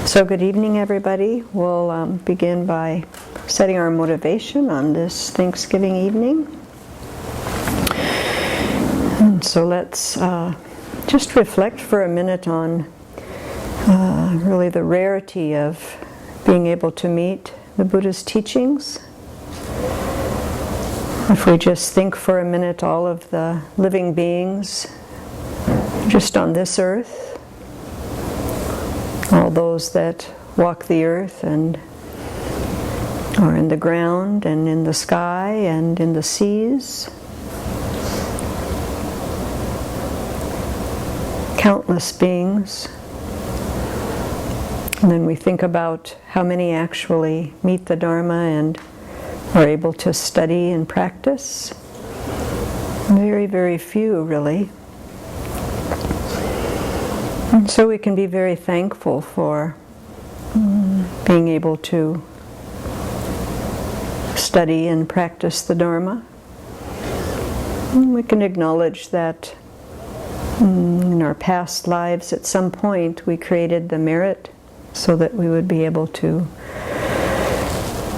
So good evening, everybody. We'll begin by setting our motivation on this Thanksgiving evening. And so let's just reflect for a minute on really the rarity of being able to meet the Buddha's teachings. If we just think for a minute all of the living beings just on this earth, all those that walk the earth and are in the ground and in the sky and in the seas. Countless beings. And then we think about how many actually meet the Dharma and are able to study and practice. Very, very few, really. And so we can be very thankful for being able to study and practice the Dharma. And we can acknowledge that in our past lives at some point we created the merit so that we would be able to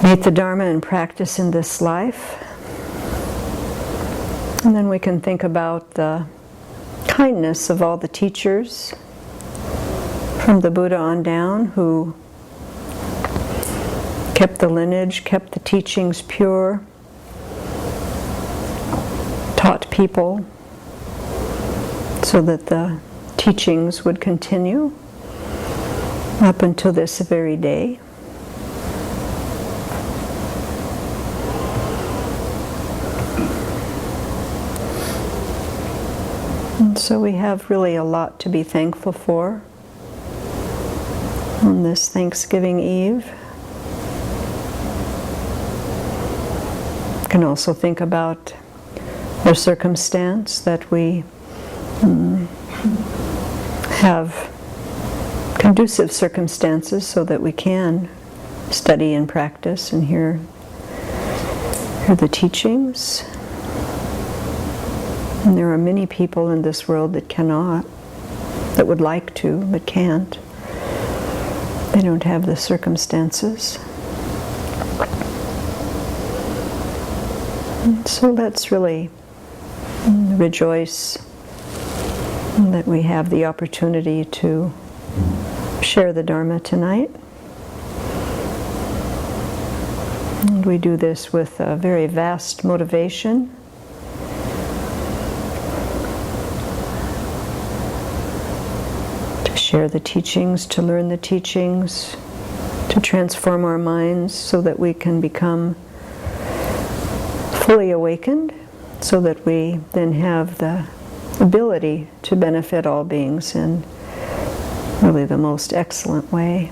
meet the Dharma and practice in this life. And then we can think about the kindness of all the teachers from the Buddha on down who kept the lineage, kept the teachings pure, taught people so that the teachings would continue up until this very day. And so we have really a lot to be thankful for on this Thanksgiving Eve. We can also think about the circumstance that we have conducive circumstances so that we can study and practice and hear the teachings. And there are many people in this world that cannot, that would like to, but can't. They don't have the circumstances. And so let's really rejoice that we have the opportunity to share the Dharma tonight. And we do this with a very vast motivation. Share the teachings, to learn the teachings, to transform our minds so that we can become fully awakened, so that we then have the ability to benefit all beings in really the most excellent way.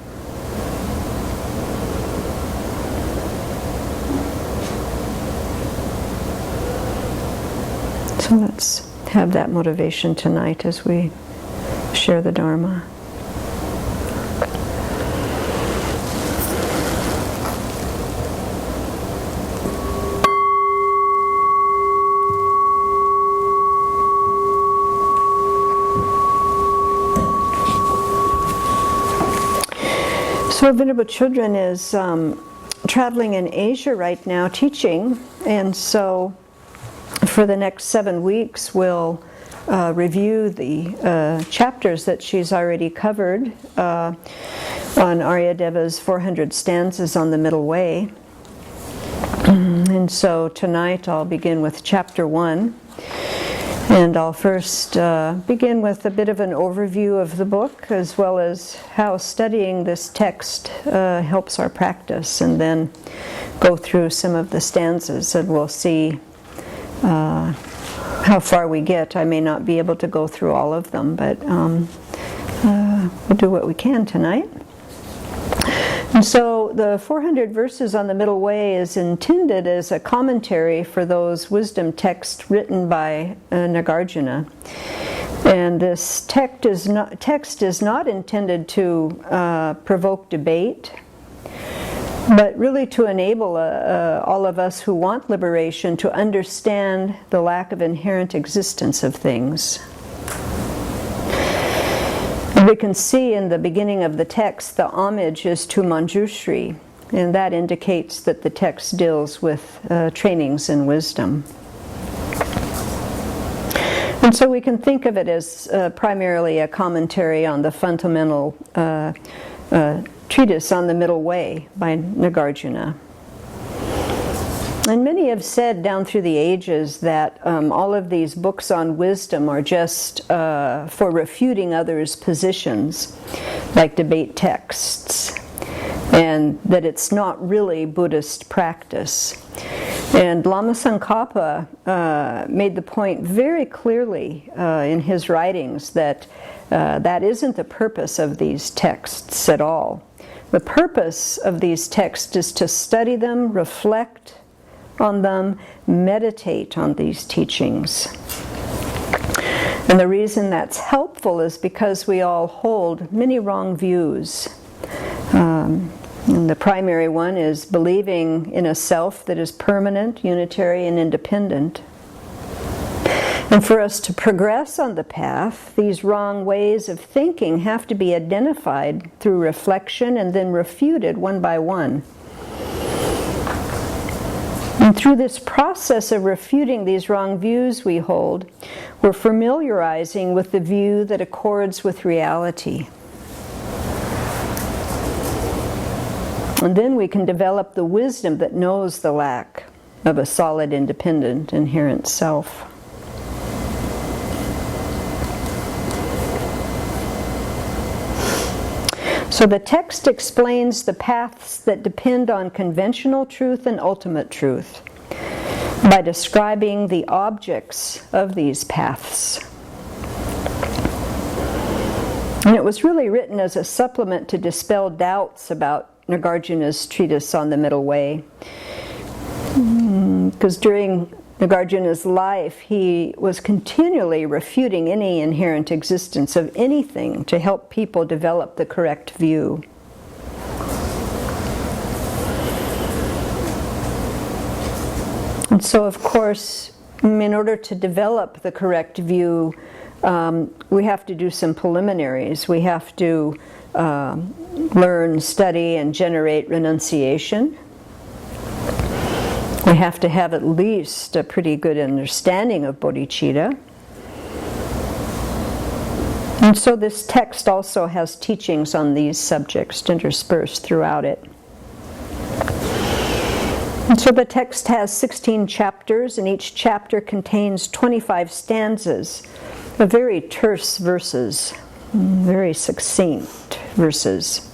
So let's have that motivation tonight as we share the Dharma. So Venerable Children is traveling in Asia right now teaching, and so for the next 7 weeks we'll review the chapters that she's already covered on Aryadeva's 400 stanzas on the Middle Way. And so tonight I'll begin with chapter 1. And I'll first begin with a bit of an overview of the book, as well as how studying this text helps our practice, and then go through some of the stanzas, and we'll see how far we get. I may not be able to go through all of them, but we'll do what we can tonight. And so the 400 verses on the Middle Way is intended as a commentary for those wisdom texts written by Nagarjuna. And this text is not intended to provoke debate, but really to enable all of us who want liberation to understand the lack of inherent existence of things. And We can see in the beginning of the text the homage is to Manjushri, and that indicates that the text deals with trainings in wisdom. And so we can think of it as primarily a commentary on the fundamental treatise on the Middle Way by Nagarjuna. And many have said down through the ages that all of these books on wisdom are just for refuting others' positions, like debate texts, and that it's not really Buddhist practice. And Lama Tsongkhapa made the point very clearly in his writings that that isn't the purpose of these texts at all. The purpose of these texts is to study them, reflect on them, meditate on these teachings. And the reason that's helpful is because we all hold many wrong views. And the primary one is believing in a self that is permanent, unitary, and independent. And for us to progress on the path, these wrong ways of thinking have to be identified through reflection and then refuted one by one. And through this process of refuting these wrong views we hold, we're familiarizing with the view that accords with reality. And then we can develop the wisdom that knows the lack of a solid, independent, inherent self. So the text explains the paths that depend on conventional truth and ultimate truth by describing the objects of these paths. And it was really written as a supplement to dispel doubts about Nagarjuna's treatise on the Middle Way. Because during Nagarjuna's life, he was continually refuting any inherent existence of anything to help people develop the correct view. And so, of course, in order to develop the correct view, we have to do some preliminaries. We have to learn, study, and generate renunciation. We have to have at least a pretty good understanding of bodhicitta. And so this text also has teachings on these subjects interspersed throughout it. And so the text has 16 chapters, and each chapter contains 25 stanzas of very terse verses, very succinct verses.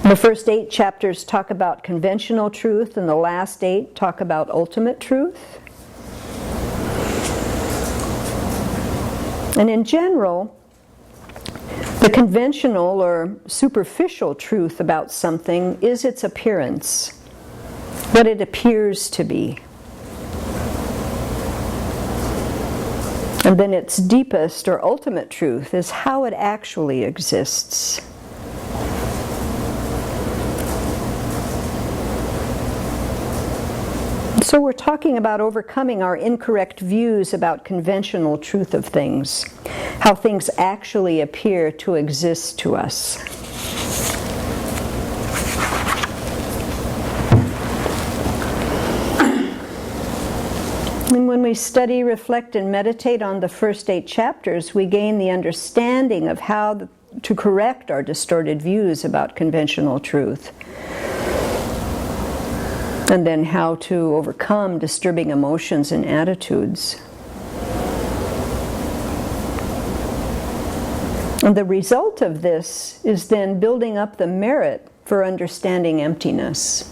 The first 8 chapters talk about conventional truth, and the last 8 talk about ultimate truth. And in general, the conventional or superficial truth about something is its appearance, what it appears to be. And then its deepest or ultimate truth is how it actually exists. So we're talking about overcoming our incorrect views about conventional truth of things, how things actually appear to exist to us. And when we study, reflect, and meditate on the first 8 chapters, we gain the understanding of how to correct our distorted views about conventional truth. And then how to overcome disturbing emotions and attitudes. And the result of this is then building up the merit for understanding emptiness.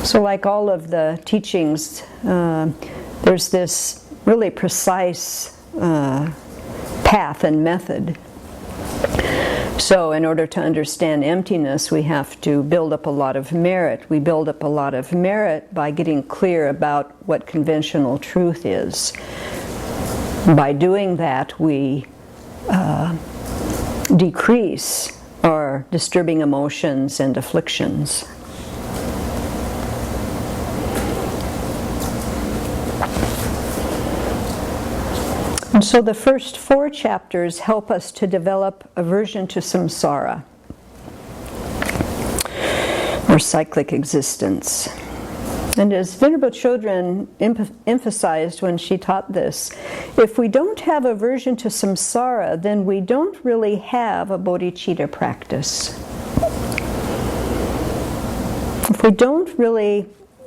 So like all of the teachings, there's this really precise path and method. So in order to understand emptiness, we have to build up a lot of merit. We build up a lot of merit by getting clear about what conventional truth is. By doing that, we decrease our disturbing emotions and afflictions. And So the first 4 chapters help us to develop aversion to samsara, or cyclic existence. And as Venerable Chodron emphasized when she taught this, if we don't have aversion to samsara, then we don't really have a bodhicitta practice. If we don't really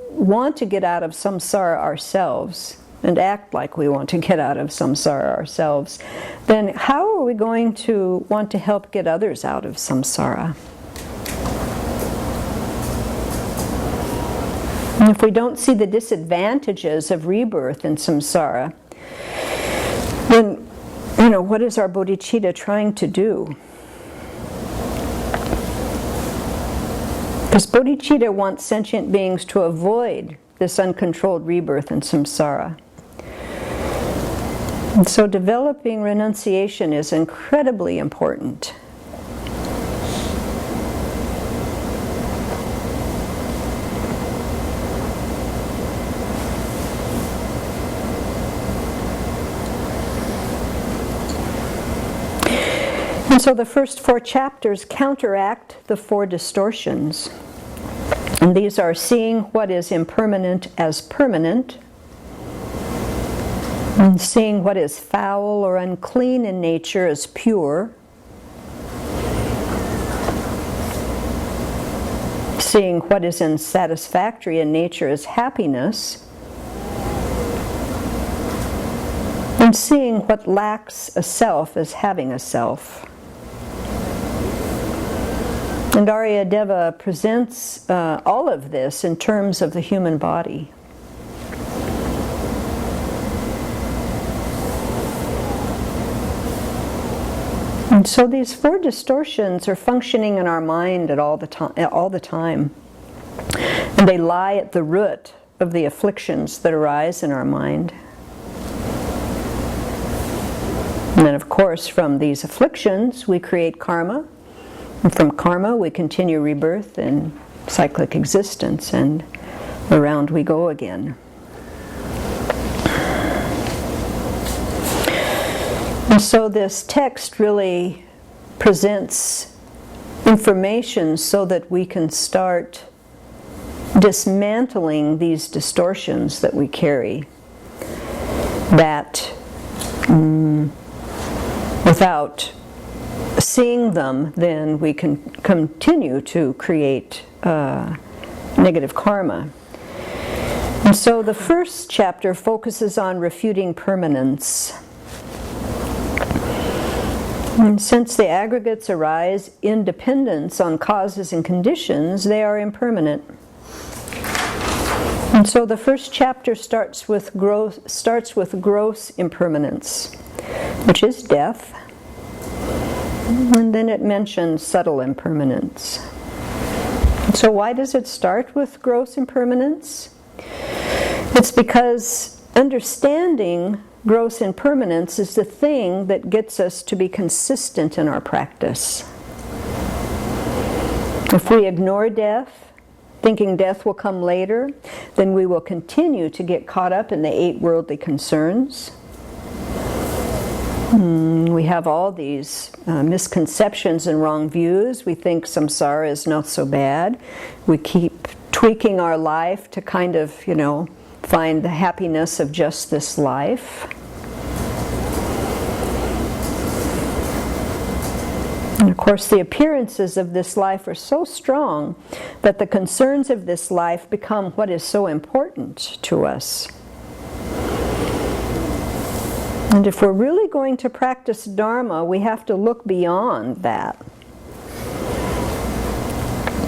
want to get out of samsara ourselves, and act like we want to get out of samsara ourselves, then how are we going to want to help get others out of samsara? And if we don't see the disadvantages of rebirth in samsara, then, what is our bodhicitta trying to do? Because bodhicitta wants sentient beings to avoid this uncontrolled rebirth in samsara. And so developing renunciation is incredibly important. And so the first 4 chapters counteract the 4 distortions. And these are seeing what is impermanent as permanent, and seeing what is foul or unclean in nature as pure, seeing what is unsatisfactory in nature as happiness, and seeing what lacks a self as having a self. And Aryadeva presents all of this in terms of the human body. And so these 4 distortions are functioning in our mind all the time. And they lie at the root of the afflictions that arise in our mind. And then, of course, from these afflictions, we create karma. And from karma, we continue rebirth and cyclic existence, and around we go again. And so this text really presents information so that we can start dismantling these distortions that we carry, that without seeing them, then we can continue to create negative karma. And so the first chapter focuses on refuting permanence. And since the aggregates arise in dependence on causes and conditions, they are impermanent. And so the first chapter starts with gross impermanence, which is death. And then it mentions subtle impermanence. So why does it start with gross impermanence? It's because understanding gross impermanence is the thing that gets us to be consistent in our practice. If we ignore death, thinking death will come later, then we will continue to get caught up in the 8 worldly concerns. We have all these misconceptions and wrong views. We think samsara is not so bad. We keep tweaking our life to kind of, find the happiness of just this life. And of course, the appearances of this life are so strong that the concerns of this life become what is so important to us. And if we're really going to practice Dharma, we have to look beyond that.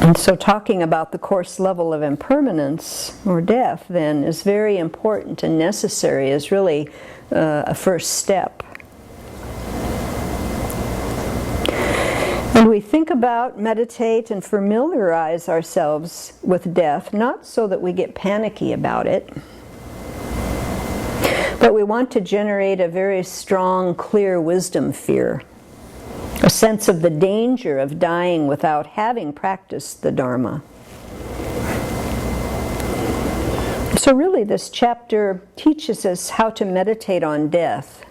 And so talking about the coarse level of impermanence or death then is very important and necessary, is really a first step. And we think about, meditate, and familiarize ourselves with death, not so that we get panicky about it, but we want to generate a very strong, clear wisdom fear, a sense of the danger of dying without having practiced the Dharma. So really this chapter teaches us how to meditate on death,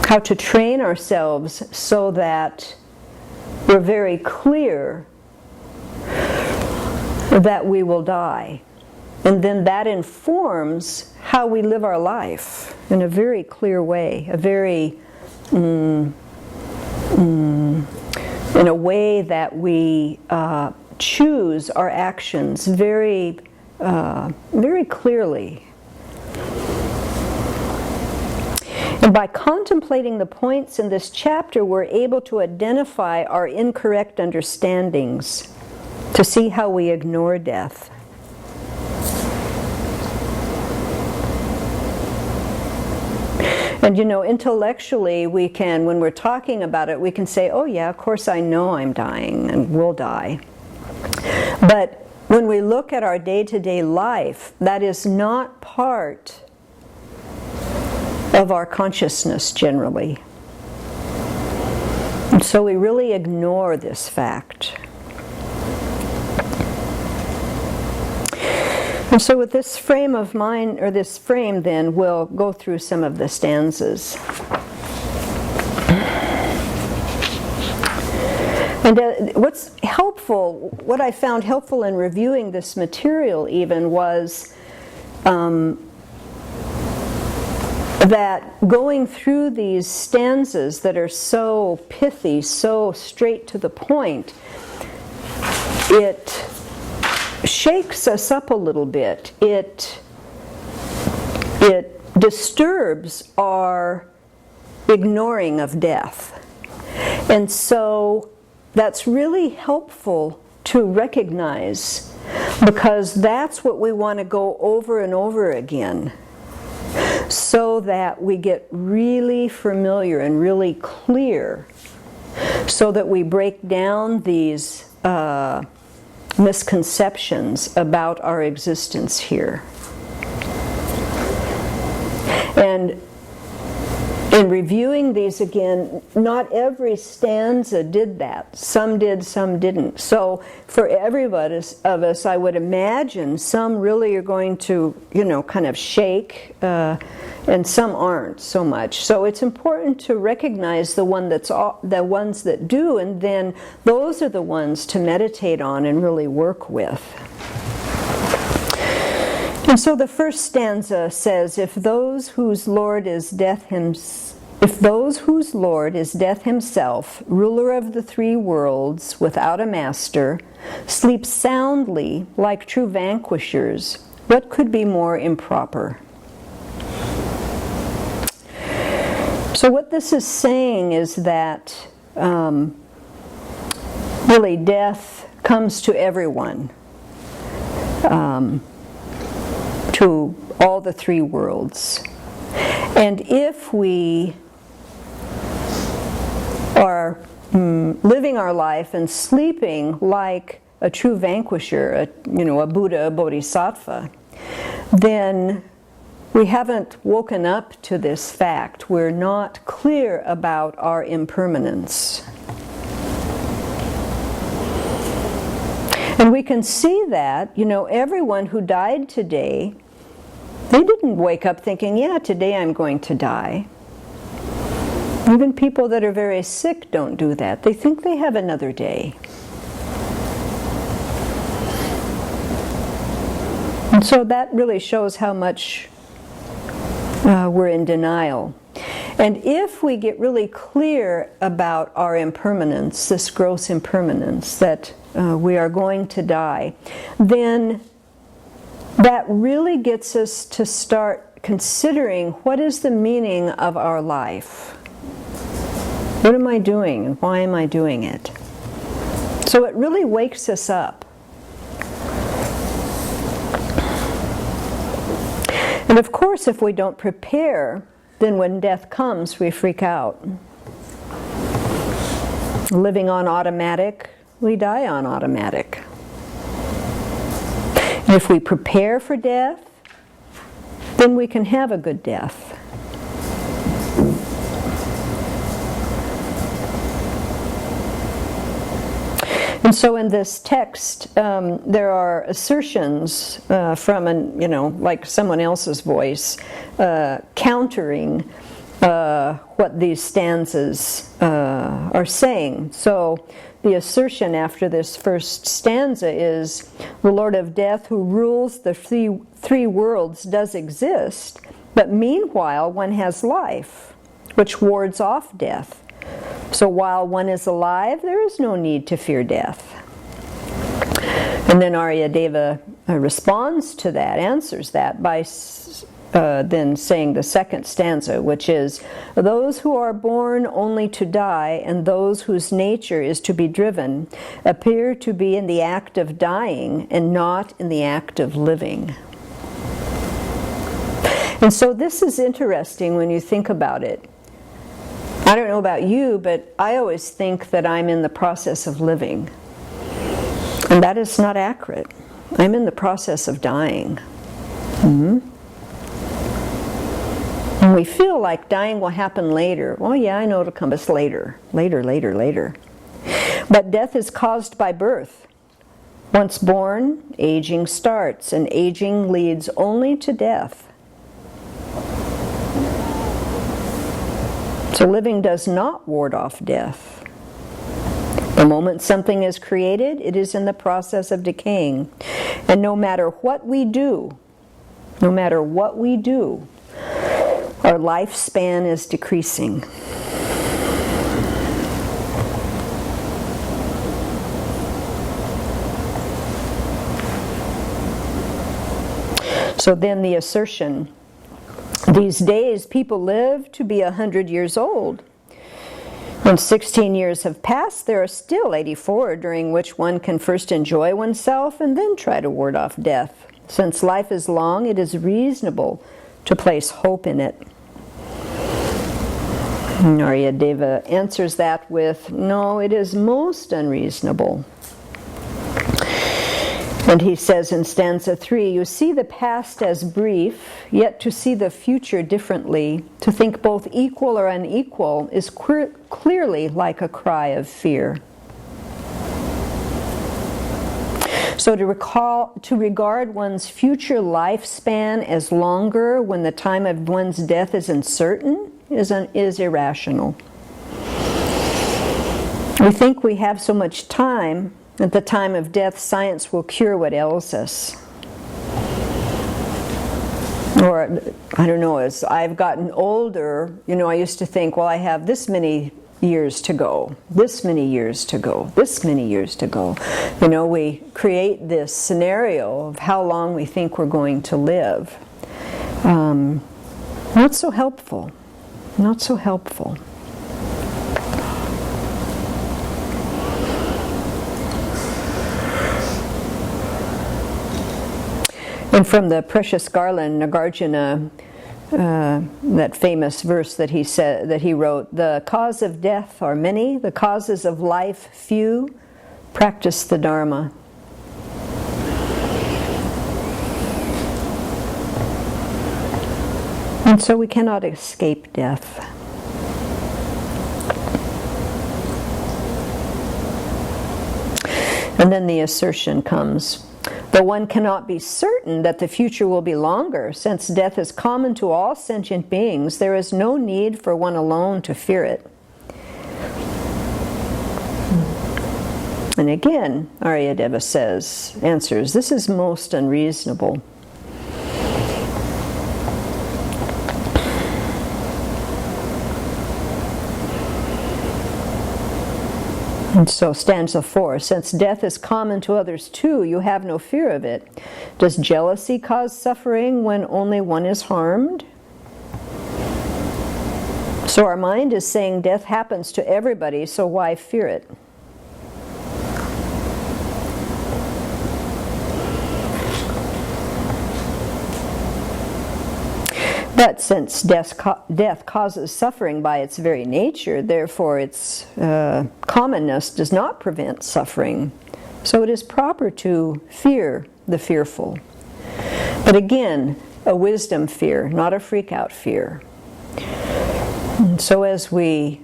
how to train ourselves so that we're very clear that we will die. And then that informs how we live our life in a very clear way, a very, in a way that we choose our actions very, very clearly. And by contemplating the points in this chapter, we're able to identify our incorrect understandings, to see how we ignore death. And intellectually we can, when we're talking about it, we can say, oh yeah, of course I know I'm dying and will die. But when we look at our day-to-day life, that is not part of our consciousness generally. And so we really ignore this fact. And so with this frame of mind, or this frame then, we'll go through some of the stanzas. And what's helpful, what I found helpful in reviewing this material even was that going through these stanzas that are so pithy, so straight to the point, it shakes us up a little bit. It disturbs our ignoring of death. And so that's really helpful to recognize, because that's what we want to go over and over again, so that we get really familiar and really clear, so that we break down these misconceptions about our existence here. And in reviewing these again, not every stanza did that. Some did, some didn't. So for everybody of us, I would imagine some really are going to, kind of shake, and some aren't so much. So it's important to recognize the ones that do, and then those are the ones to meditate on and really work with. And so the first stanza says, if those whose Lord is death himself, ruler of the three worlds, without a master, sleep soundly like true vanquishers, what could be more improper? So what this is saying is that really death comes to everyone, to all the three worlds. And if we are living our life and sleeping like a true vanquisher, a Buddha, a Bodhisattva, then we haven't woken up to this fact. We're not clear about our impermanence. And we can see that, everyone who died today, they didn't wake up thinking, yeah, today I'm going to die. Even people that are very sick don't do that. They think they have another day. And so that really shows how much we're in denial. And if we get really clear about our impermanence, this gross impermanence, that we are going to die, then that really gets us to start considering, what is the meaning of our life? What am I doing and why am I doing it? So it really wakes us up. And of course, if we don't prepare, then when death comes, we freak out. Living on automatic, we die on automatic. And if we prepare for death, then we can have a good death. And so in this text, there are assertions from like someone else's voice, countering what these stanzas are saying. So the assertion after this first stanza is, the Lord of Death who rules the three worlds does exist, but meanwhile one has life, which wards off death. So while one is alive, there is no need to fear death. And then Aryadeva responds to that, answers that by then saying the second stanza, which is, those who are born only to die and those whose nature is to be driven appear to be in the act of dying and not in the act of living. And so this is interesting when you think about it. I don't know about you, but I always think that I'm in the process of living. And that is not accurate. I'm in the process of dying. And we feel like dying will happen later. Well, yeah, I know it'll come us later. Later. But death is caused by birth. Once born, aging starts, and aging leads only to death. So living does not ward off death. The moment something is created, it is in the process of decaying. And no matter what we do, our lifespan is decreasing. So then the assertion, these days people live to be 100 years old. When 16 years have passed, there are still 84 during which one can first enjoy oneself and then try to ward off death. Since life is long, it is reasonable to place hope in it. Aryadeva answers that with, no, it is most unreasonable. And he says in stanza 3, you see the past as brief, yet to see the future differently, to think both equal or unequal, is clearly like a cry of fear. So to regard one's future lifespan as longer when the time of one's death is uncertain is irrational. We think we have so much time. At the time of death, science will cure what ails us. Or, I don't know, as I've gotten older, I used to think, well, I have this many years to go, this many years to go, this many years to go. We create this scenario of how long we think we're going to live. Not so helpful. Not so helpful. And from the Precious Garland, Nagarjuna, that famous verse that he wrote, the cause of death are many, the causes of life few. Practice the Dharma. And so we cannot escape death. And then the assertion comes, though one cannot be certain that the future will be longer, since death is common to all sentient beings, there is no need for one alone to fear it. And again, Aryadeva answers, this is most unreasonable. And so stanza 4, since death is common to others too, you have no fear of it. Does jealousy cause suffering when only one is harmed? So our mind is saying death happens to everybody, so why fear it? But since death causes suffering by its very nature, therefore its commonness does not prevent suffering. So it is proper to fear the fearful. But again, a wisdom fear, not a freak-out fear. And so as we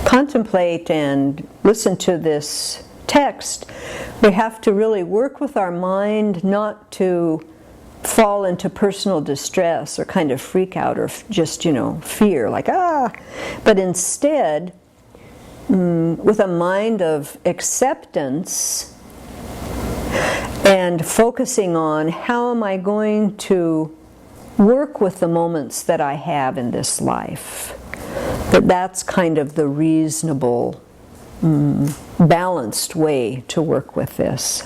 contemplate and listen to this text, we have to really work with our mind not to fall into personal distress or kind of freak out or just, fear, like, ah. But instead, with a mind of acceptance and focusing on how am I going to work with the moments that I have in this life. That's kind of the reasonable, balanced way to work with this.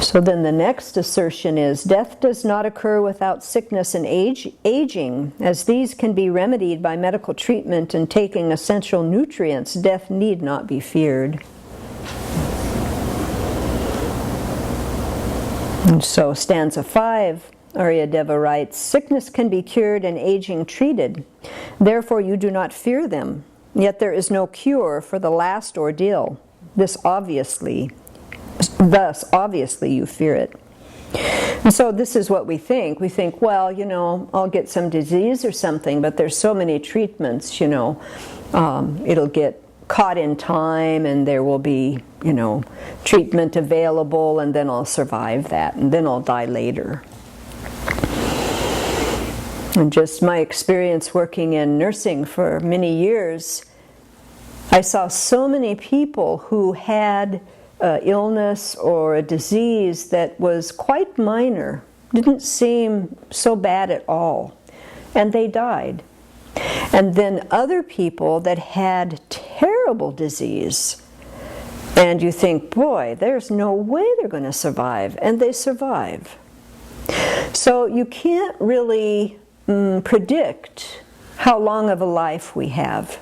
So then the next assertion is, death does not occur without sickness and aging. As these can be remedied by medical treatment and taking essential nutrients, death need not be feared. And so stanza 5, Aryadeva writes, sickness can be cured and aging treated. Therefore you do not fear them. Yet there is no cure for the last ordeal. Thus obviously you fear it. And so this is what we think. We think, well, I'll get some disease or something, but there's so many treatments, it'll get caught in time and there will be, treatment available, and then I'll survive that, and then I'll die later. And just my experience working in nursing for many years, I saw so many people who had illness or a disease that was quite minor, didn't seem so bad at all, and they died. And then other people that had terrible disease, and you think, boy, there's no way they're going to survive, and they survive. So you can't really predict how long of a life we have.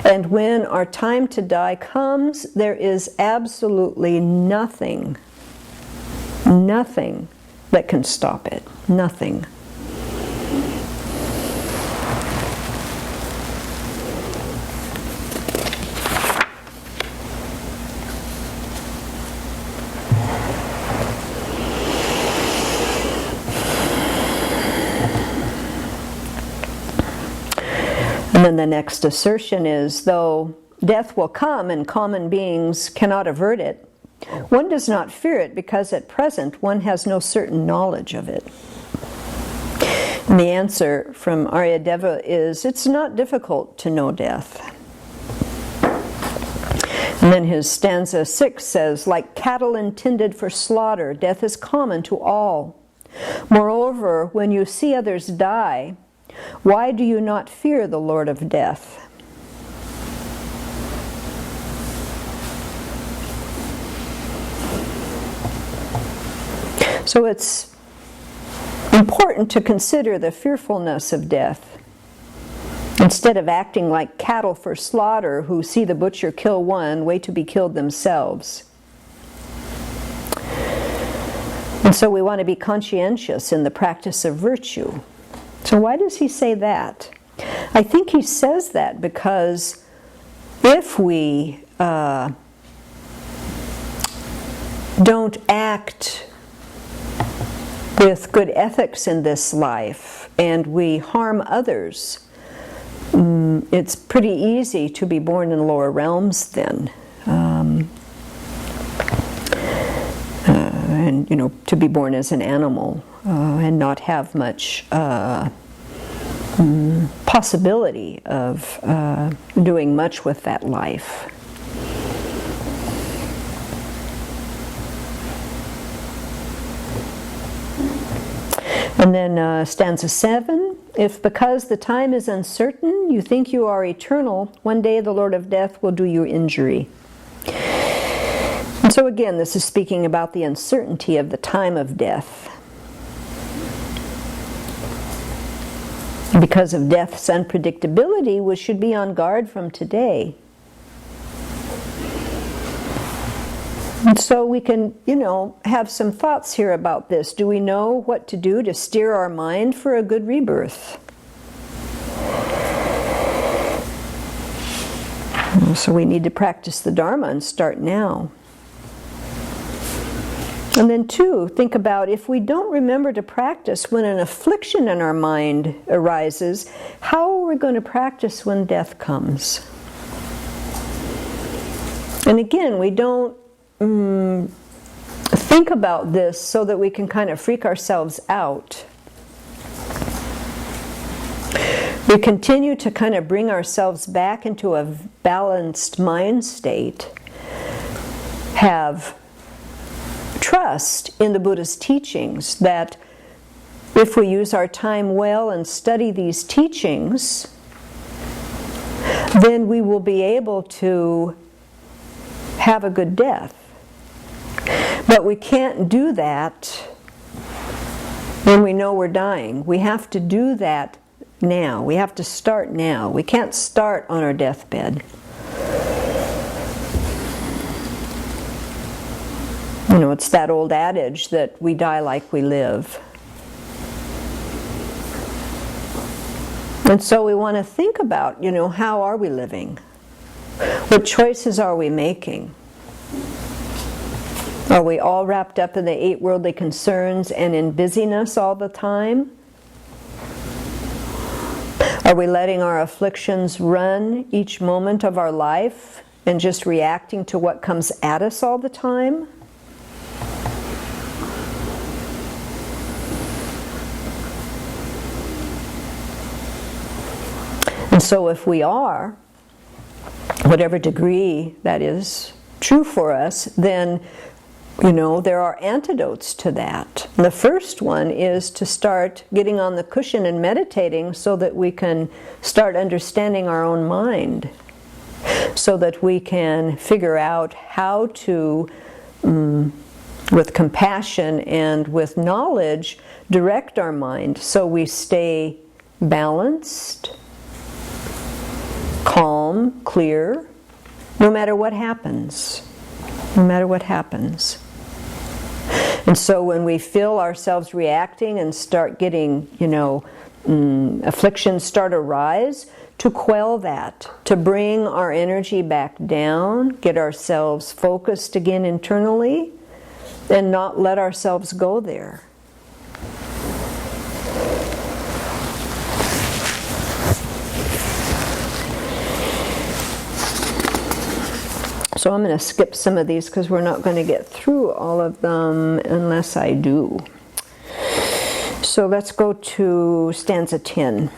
And when our time to die comes, there is absolutely nothing that can stop it. Nothing. And then the next assertion is, though death will come and common beings cannot avert it, one does not fear it because at present one has no certain knowledge of it. And the answer from Aryadeva is, it's not difficult to know death. And then his stanza 6 says, like cattle intended for slaughter, death is common to all. Moreover, when you see others die, why do you not fear the Lord of Death? So it's important to consider the fearfulness of death. Instead of acting like cattle for slaughter who see the butcher kill one, wait to be killed themselves. And so we want to be conscientious in the practice of virtue. So why does he say that? I think he says that because if we don't act with good ethics in this life and we harm others, it's pretty easy to be born in lower realms then. And to be born as an animal and not have much possibility of doing much with that life. And then stanza 7, if because the time is uncertain, you think you are eternal, one day the Lord of Death will do you injury. And so again, this is speaking about the uncertainty of the time of death. And because of death's unpredictability, we should be on guard from today. And so we can, have some thoughts here about this. Do we know what to do to steer our mind for a good rebirth? So we need to practice the Dharma and start now. And then 2, think about if we don't remember to practice when an affliction in our mind arises, how are we going to practice when death comes? And again, we don't think about this so that we can kind of freak ourselves out. We continue to kind of bring ourselves back into a balanced mind state, have trust in the Buddha's teachings that if we use our time well and study these teachings, then we will be able to have a good death. But we can't do that when we know we're dying. We have to do that now. We have to start now. We can't start on our deathbed. You know, it's that old adage that we die like we live. And so we want to think about, you know, how are we living? What choices are we making? Are we all wrapped up in the 8 worldly concerns and in busyness all the time? Are we letting our afflictions run each moment of our life and just reacting to what comes at us all the time? And so if we are, whatever degree that is true for us, then, you know, there are antidotes to that. The first one is to start getting on the cushion and meditating so that we can start understanding our own mind, so that we can figure out how to, with compassion and with knowledge, direct our mind so we stay balanced, calm, clear, no matter what happens. No matter what happens. And so when we feel ourselves reacting and start getting, you know, afflictions start to rise, to quell that, to bring our energy back down, get ourselves focused again internally, and not let ourselves go there. So I'm going to skip some of these because we're not going to get through all of them unless I do. So let's go to stanza 10.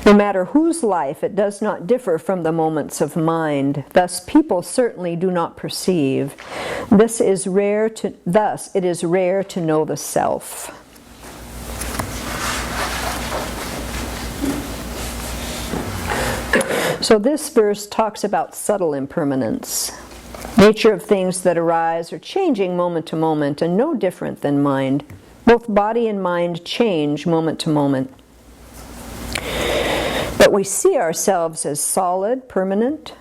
No matter whose life, it does not differ from the moments of mind. Thus people certainly do not perceive. Thus it is rare to know the self. So this verse talks about subtle impermanence, nature of things that arise or changing moment to moment, and no different than mind. Both body and mind change moment to moment. But we see ourselves as solid, permanent.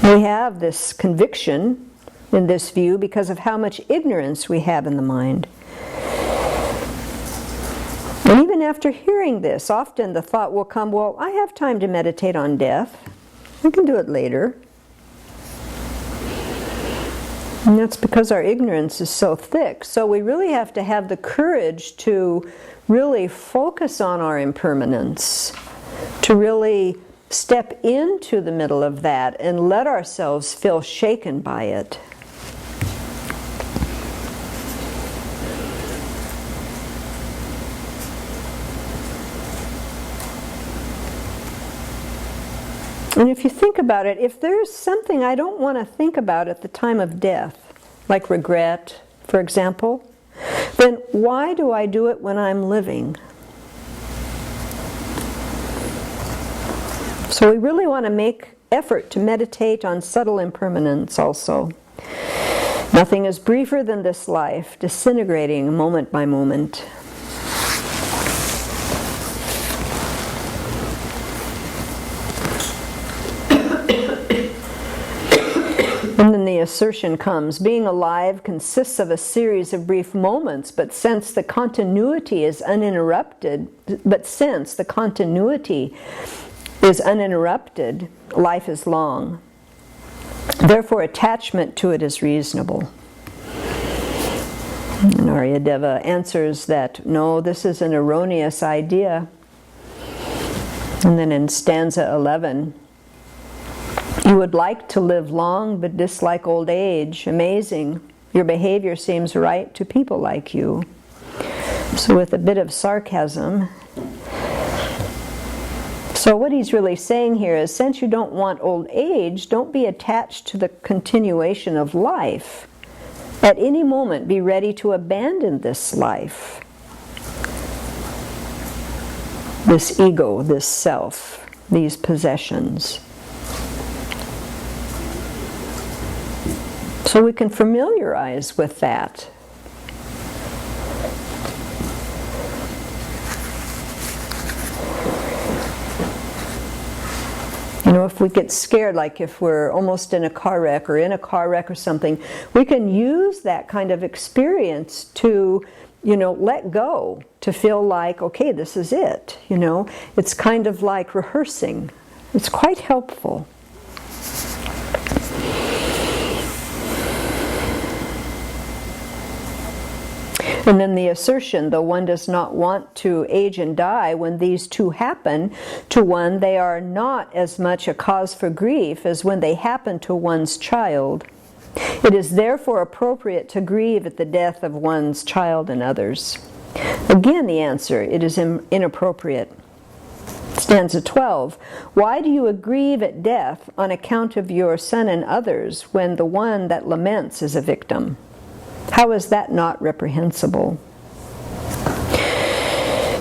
We have this conviction in this view because of how much ignorance we have in the mind. And even after hearing this, often the thought will come, well, I have time to meditate on death. I can do it later. And that's because our ignorance is so thick. So we really have to have the courage to really focus on our impermanence, to really step into the middle of that and let ourselves feel shaken by it. And if you think about it, if there's something I don't want to think about at the time of death, like regret, for example, then why do I do it when I'm living? So we really want to make effort to meditate on subtle impermanence also. Nothing is briefer than this life, disintegrating moment by moment. And then the assertion comes, being alive consists of a series of brief moments, but since the continuity is uninterrupted, life is long. Therefore, attachment to it is reasonable. And Aryadeva answers that, no, this is an erroneous idea. And then in stanza 11, You would like to live long but dislike old age. Amazing. Your behavior seems right to people like you. So with a bit of sarcasm. So what he's really saying here is, since you don't want old age, don't be attached to the continuation of life. At any moment, be ready to abandon this life, this ego, this self, these possessions. So we can familiarize with that. You know, if we get scared, like if we're almost in a car wreck or something, we can use that kind of experience to, let go, to feel like, okay, this is it, It's kind of like rehearsing. It's quite helpful. And then the assertion, though one does not want to age and die, when these two happen to one, they are not as much a cause for grief as when they happen to one's child. It is therefore appropriate to grieve at the death of one's child and others. Again, the answer, it is inappropriate. Stanza 12. Why do you grieve at death on account of your son and others when the one that laments is a victim? How is that not reprehensible?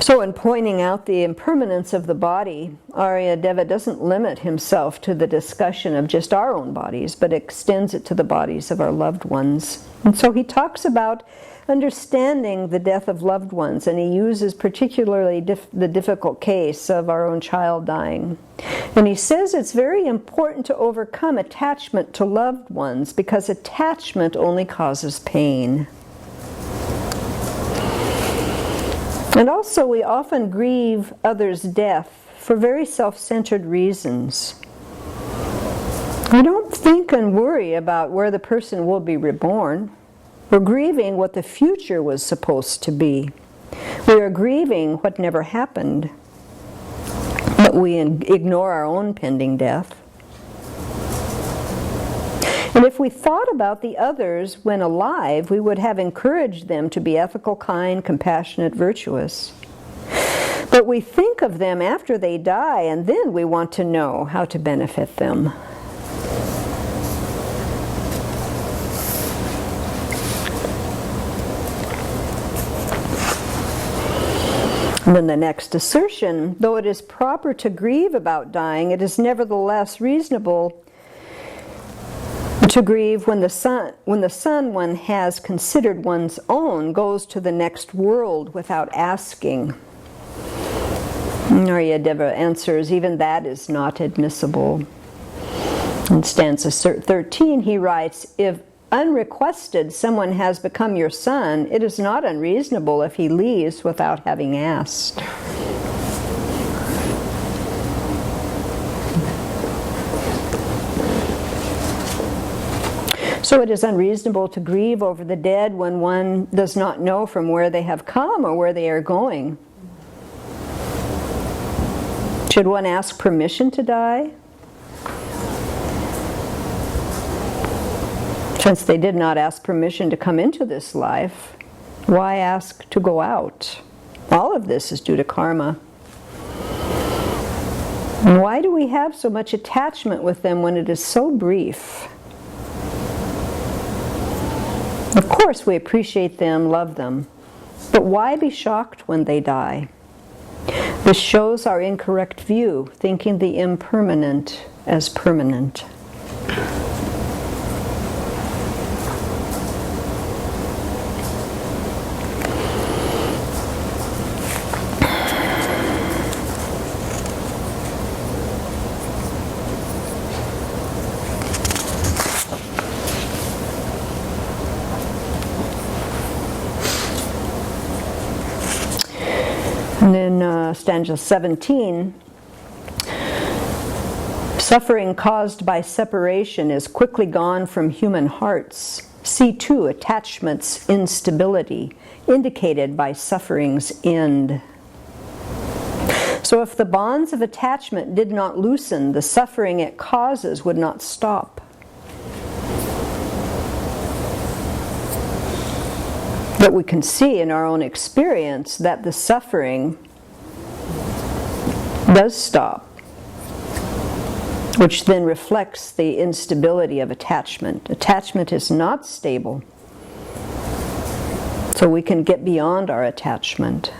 So in pointing out the impermanence of the body, Aryadeva doesn't limit himself to the discussion of just our own bodies, but extends it to the bodies of our loved ones. And so he talks about understanding the death of loved ones, and he uses particularly the difficult case of our own child dying. And he says it's very important to overcome attachment to loved ones, because attachment only causes pain. And also, we often grieve others' death for very self-centered reasons. We don't think and worry about where the person will be reborn. We're grieving what the future was supposed to be. We are grieving what never happened. But we ignore our own pending death. And if we thought about the others when alive, we would have encouraged them to be ethical, kind, compassionate, virtuous. But we think of them after they die, and then we want to know how to benefit them. And then the next assertion, though it is proper to grieve about dying, it is nevertheless reasonable to grieve when the son one has considered one's own goes to the next world without asking. Aryadeva answers, even that is not admissible. In stanza 13 he writes, if unrequested someone has become your son, it is not unreasonable if he leaves without having asked. So it is unreasonable to grieve over the dead when one does not know from where they have come or where they are going. Should one ask permission to die? Since they did not ask permission to come into this life, why ask to go out? All of this is due to karma. And why do we have so much attachment with them when it is so brief? Of course we appreciate them, love them, but why be shocked when they die? This shows our incorrect view, thinking the impermanent as permanent. And in stanza 17, suffering caused by separation is quickly gone from human hearts. See too, attachment's instability, indicated by suffering's end. So So if the bonds of attachment did not loosen, the suffering it causes would not stop. But we can see in our own experience that the suffering does stop, which then reflects the instability of attachment. Attachment is not stable, so we can get beyond our attachment.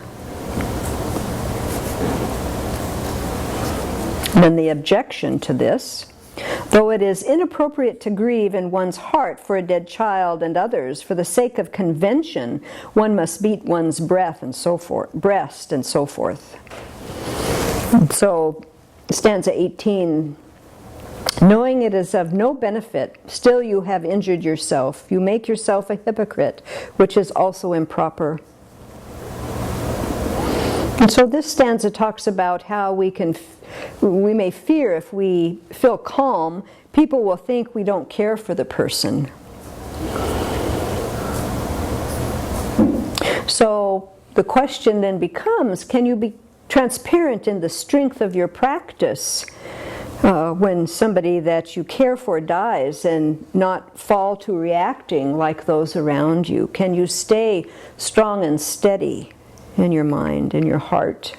Then the objection to this: though it is inappropriate to grieve in one's heart for a dead child and others, for the sake of convention, one must beat one's breast and so forth. So, stanza 18, knowing it is of no benefit, still you have injured yourself. You make yourself a hypocrite, which is also improper. And so this stanza talks about how we may fear if we feel calm, people will think we don't care for the person. So the question then becomes, can you be transparent in the strength of your practice when somebody that you care for dies and not fall to reacting like those around you? Can you stay strong and steady in your mind, in your heart?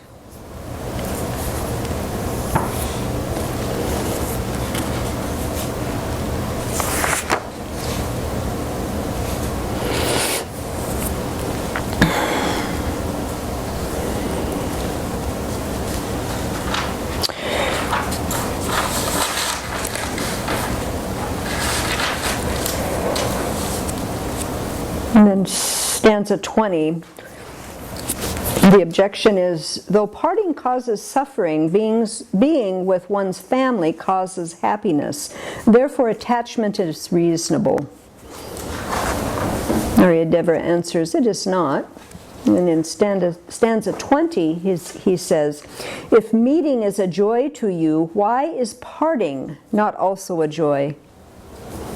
And then stanza 20, the objection is, though parting causes suffering, being with one's family causes happiness. Therefore attachment is reasonable. Aryadeva answers, it is not. And in stanza 20, he says, if meeting is a joy to you, why is parting not also a joy?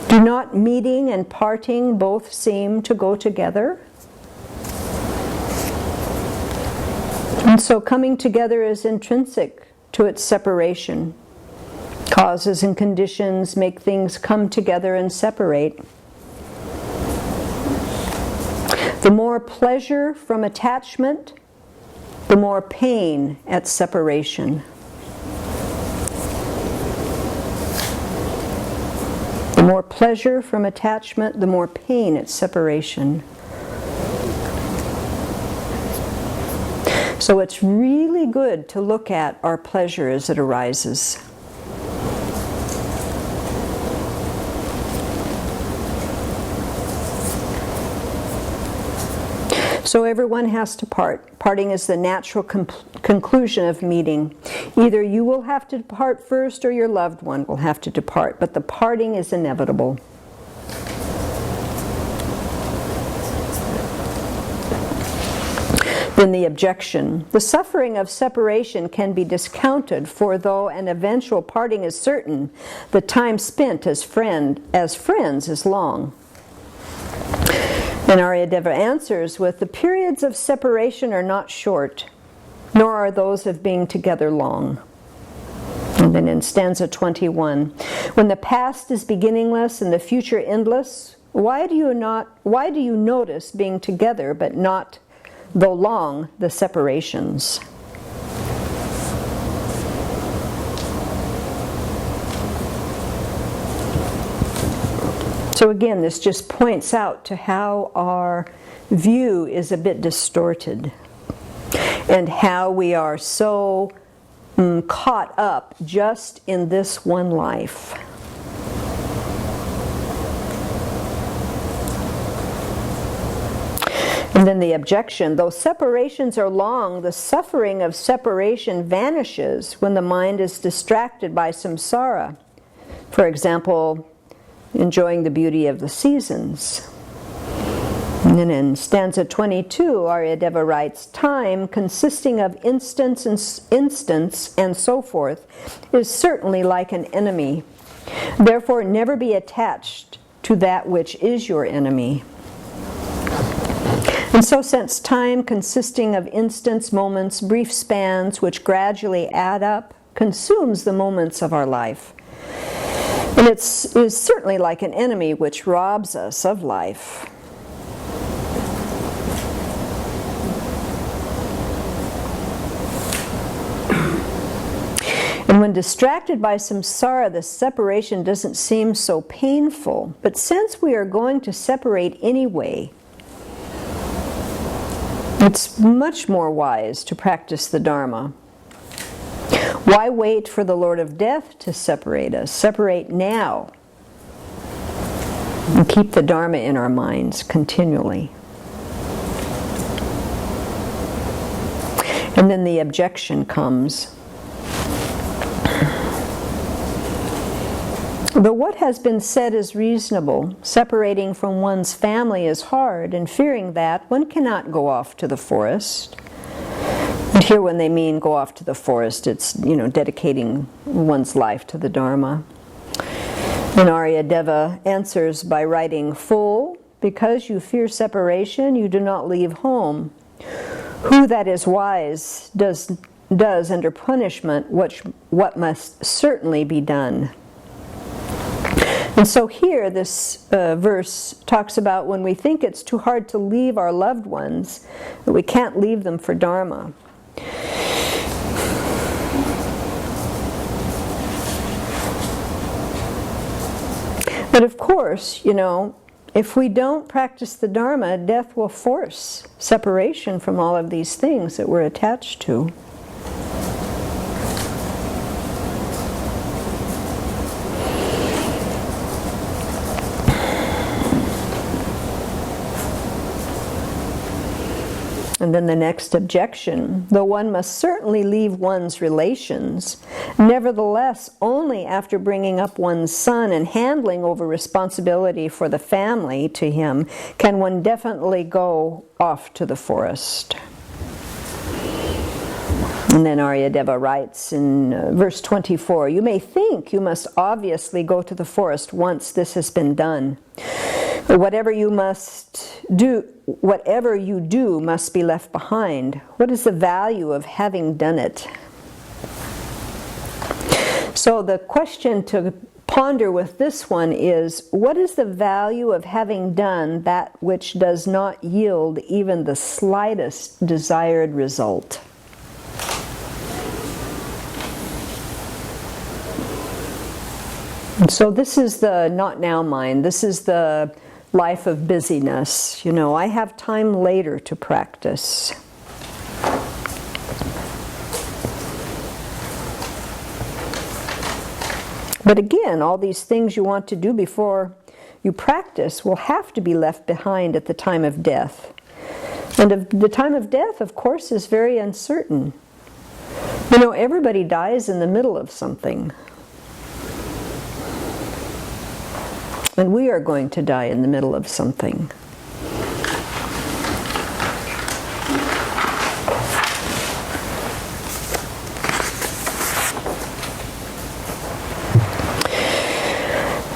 Do not meeting and parting both seem to go together? And so coming together is intrinsic to its separation. Causes and conditions make things come together and separate. The more pleasure from attachment, the more pain at separation. The more pleasure from attachment, the more pain at separation. So it's really good to look at our pleasure as it arises. So everyone has to part. Parting is the natural conclusion of meeting. Either you will have to depart first or your loved one will have to depart, but the parting is inevitable. Then the objection. The suffering of separation can be discounted, for though an eventual parting is certain, the time spent as friends is long. And Aryadeva answers with, the periods of separation are not short, nor are those of being together long. And then in stanza 21, when the past is beginningless and the future endless, why do you notice being together but not, though long, the separations? So again, this just points out to how our view is a bit distorted and how we are so caught up just in this one life. And then the objection, though separations are long, the suffering of separation vanishes when the mind is distracted by samsara. For example, enjoying the beauty of the seasons. And then in stanza 22, Aryadeva writes, time, consisting of instants and so forth, is certainly like an enemy. Therefore, never be attached to that which is your enemy. And so since time consisting of instants, moments, brief spans, which gradually add up, consumes the moments of our life, and it is certainly like an enemy which robs us of life. And when distracted by samsara, the separation doesn't seem so painful. But since we are going to separate anyway, it's much more wise to practice the Dharma. Why wait for the Lord of Death to separate us? Separate now. And keep the Dharma in our minds continually. And then the objection comes. But what has been said is reasonable. Separating from one's family is hard, and fearing that, one cannot go off to the forest. And here when they mean go off to the forest, it's, dedicating one's life to the Dharma. And Aryadeva answers by writing, "Fool, because you fear separation, you do not leave home. Who that is wise does under punishment what must certainly be done." And so here this verse talks about when we think it's too hard to leave our loved ones, that we can't leave them for Dharma. But of course, if we don't practice the Dharma, death will force separation from all of these things that we're attached to. And then the next objection, though one must certainly leave one's relations, nevertheless, only after bringing up one's son and handling over responsibility for the family to him, can one definitely go off to the forest. And then Aryadeva writes in verse 24, "You may think you must obviously go to the forest once this has been done. Whatever you do must be left behind. What is the value of having done it?" So the question to ponder with this one is, what is the value of having done that which does not yield even the slightest desired result? And so this is the not now mind. This is the life of busyness. I have time later to practice. But again, all these things you want to do before you practice will have to be left behind at the time of death. And the time of death, of course, is very uncertain. Everybody dies in the middle of something. And we are going to die in the middle of something.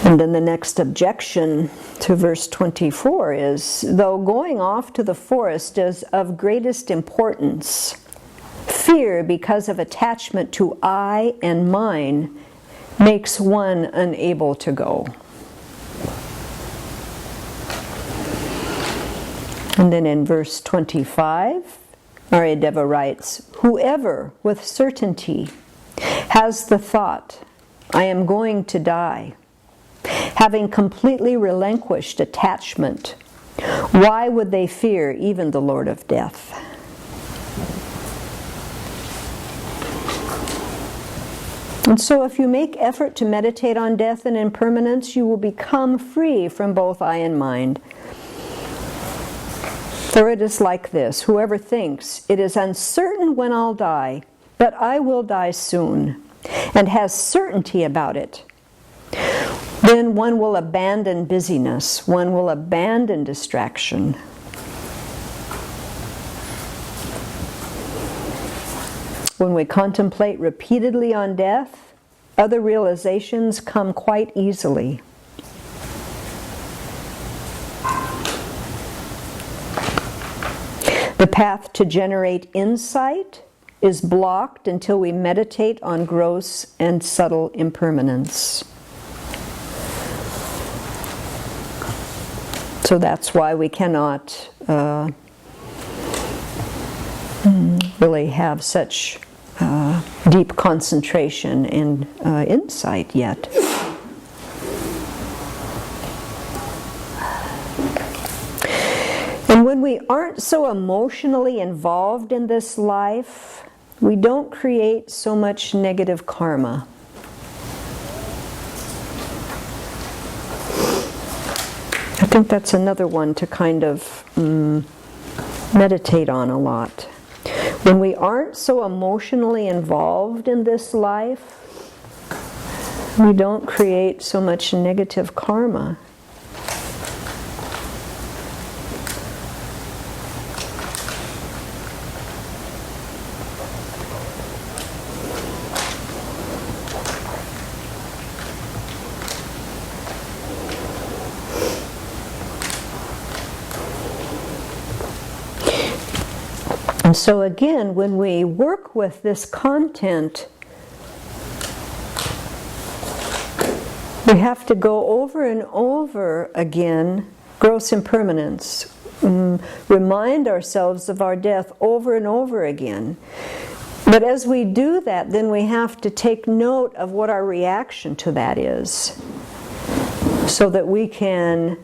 And then the next objection to verse 24 is, though going off to the forest is of greatest importance, fear because of attachment to I and mine makes one unable to go. And then in verse 25, Aryadeva writes, "Whoever with certainty has the thought, I am going to die, having completely relinquished attachment, why would they fear even the Lord of Death?" And so if you make effort to meditate on death and impermanence, you will become free from both I and mind. For it is like this, whoever thinks, it is uncertain when I'll die, but I will die soon, and has certainty about it, then one will abandon busyness, one will abandon distraction. When we contemplate repeatedly on death, other realizations come quite easily. The path to generate insight is blocked until we meditate on gross and subtle impermanence. So that's why we cannot really have such deep concentration and insight yet. And when we aren't so emotionally involved in this life, we don't create so much negative karma. I think that's another one to kind of meditate on a lot. When we aren't so emotionally involved in this life, we don't create so much negative karma. And so again, when we work with this content, we have to go over and over again, gross impermanence, remind ourselves of our death over and over again. But as we do that, then we have to take note of what our reaction to that is, so that we can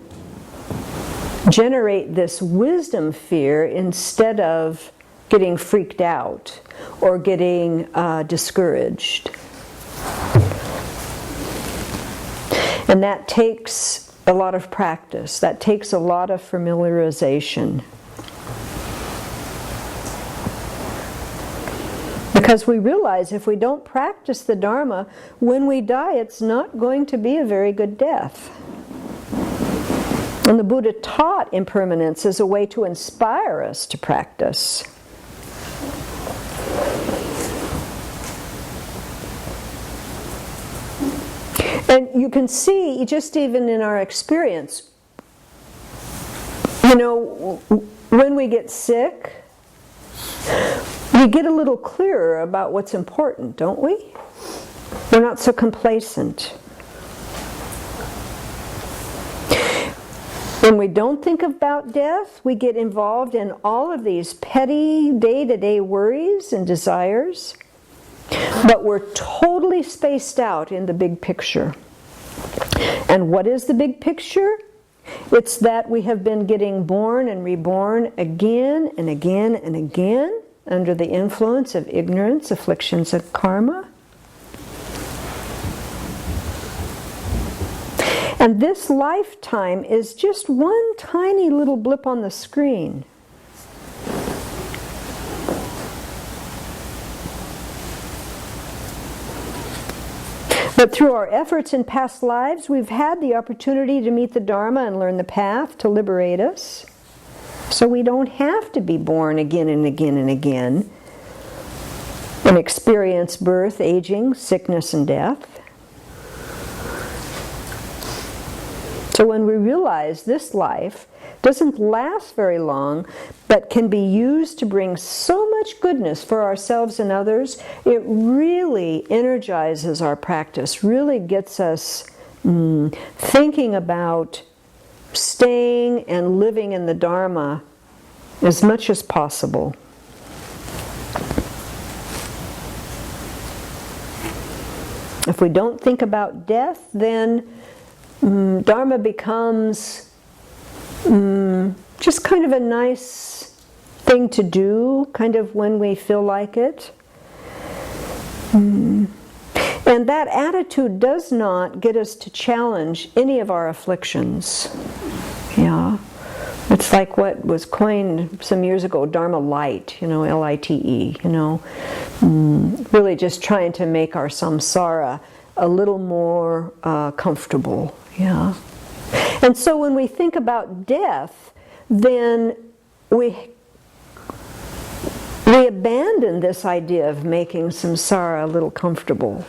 generate this wisdom fear instead of getting freaked out or getting discouraged. And that takes a lot of practice. That takes a lot of familiarization. Because we realize if we don't practice the Dharma, when we die, it's not going to be a very good death. And the Buddha taught impermanence as a way to inspire us to practice. And you can see, just even in our experience, you know, when we get sick, we get a little clearer about what's important, don't we? We're not so complacent. When we don't think about death, we get involved in all of these petty day-to-day worries and desires. But we're totally spaced out in the big picture. And what is the big picture? It's that we have been getting born and reborn again and again and again under the influence of ignorance, afflictions, and karma. And this lifetime is just one tiny little blip on the screen. But through our efforts in past lives, we've had the opportunity to meet the Dharma and learn the path to liberate us. So we don't have to be born again and again and again and experience birth, aging, sickness, and death. So when we realize this life doesn't last very long, but can be used to bring so much goodness for ourselves and others, it really energizes our practice, really gets us thinking about staying and living in the Dharma as much as possible. If we don't think about death, then Dharma becomes just kind of a nice thing to do, kind of when we feel like it. And that attitude does not get us to challenge any of our afflictions. Yeah. It's like what was coined some years ago, Dharma Light, L-I-T-E, really just trying to make our samsara a little more comfortable. Yeah. And so when we think about death, then we abandon this idea of making samsara a little comfortable,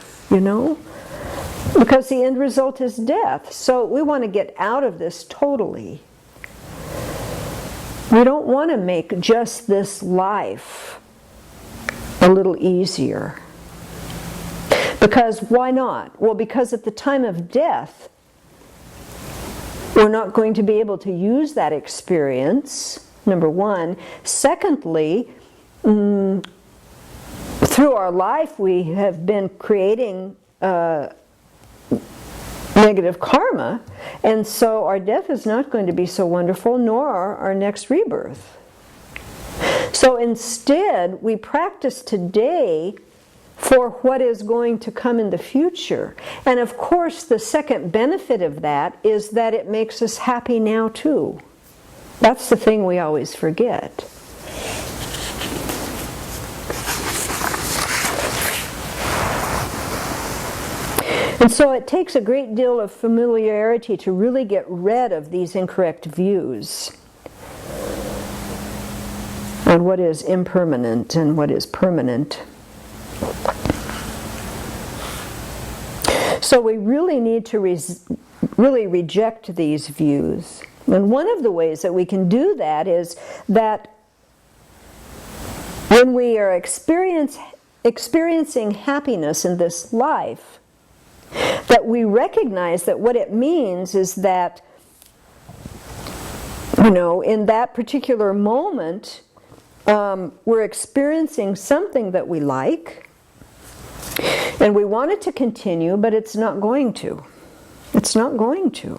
because the end result is death. So we want to get out of this totally. We don't want to make just this life a little easier. Because why not? Well, because at the time of death, we're not going to be able to use that experience, number one. Secondly, through our life we have been creating negative karma, and so our death is not going to be so wonderful, nor our next rebirth. So instead, we practice today for what is going to come in the future. And of course, the second benefit of that is that it makes us happy now too. That's the thing we always forget. And so it takes a great deal of familiarity to really get rid of these incorrect views on what is impermanent and what is permanent. So we really need to really reject these views. And one of the ways that we can do that is that when we are experiencing happiness in this life, that we recognize that what it means is that, in that particular moment, we're experiencing something that we like, and we want it to continue, but it's not going to. It's not going to.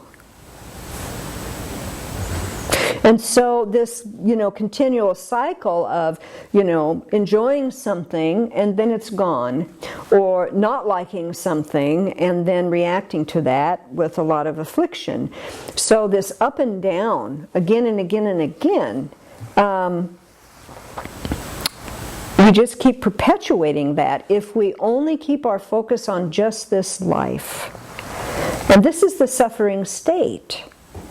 And so this, continual cycle of, enjoying something and then it's gone, or not liking something and then reacting to that with a lot of affliction. So this up and down, again and again and again, we just keep perpetuating that if we only keep our focus on just this life. And this is the suffering state.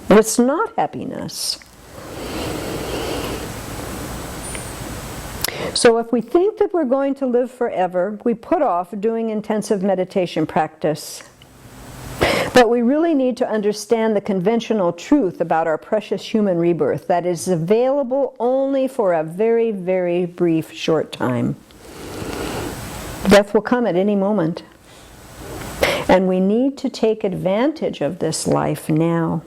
And it's not happiness. So if we think that we're going to live forever, we put off doing intensive meditation practice. But we really need to understand the conventional truth about our precious human rebirth that is available only for a very, very brief, short time. Death will come at any moment. And we need to take advantage of this life now.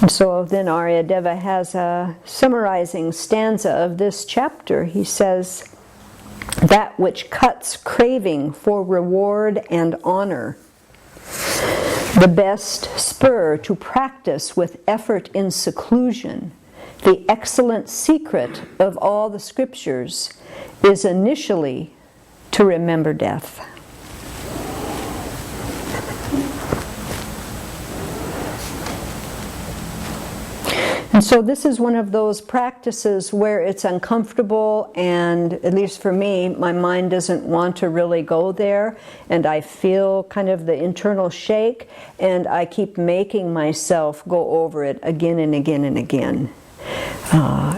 And so then Aryadeva has a summarizing stanza of this chapter. He says, "That which cuts craving for reward and honor, the best spur to practice with effort in seclusion, the excellent secret of all the scriptures, is initially to remember death." And so this is one of those practices where it's uncomfortable, and at least for me, my mind doesn't want to really go there, and I feel kind of the internal shake, and I keep making myself go over it again and again and again.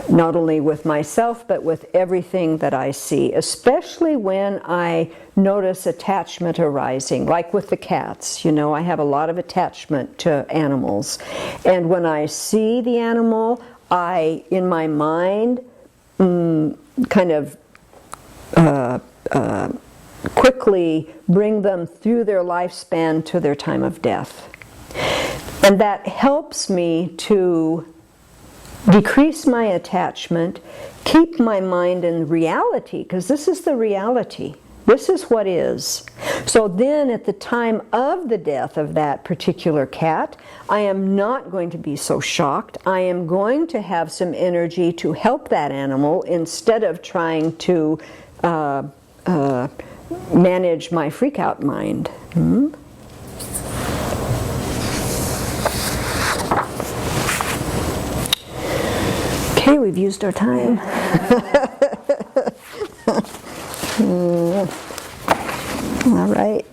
Not only with myself, but with everything that I see, especially when I notice attachment arising, like with the cats. I have a lot of attachment to animals. And when I see the animal, I, in my mind, kind of quickly bring them through their lifespan to their time of death. And that helps me to decrease my attachment, keep my mind in reality, because this is the reality. This is what is. So then at the time of the death of that particular cat, I am not going to be so shocked. I am going to have some energy to help that animal instead of trying to manage my freak-out mind. Okay, we've used our time. All right.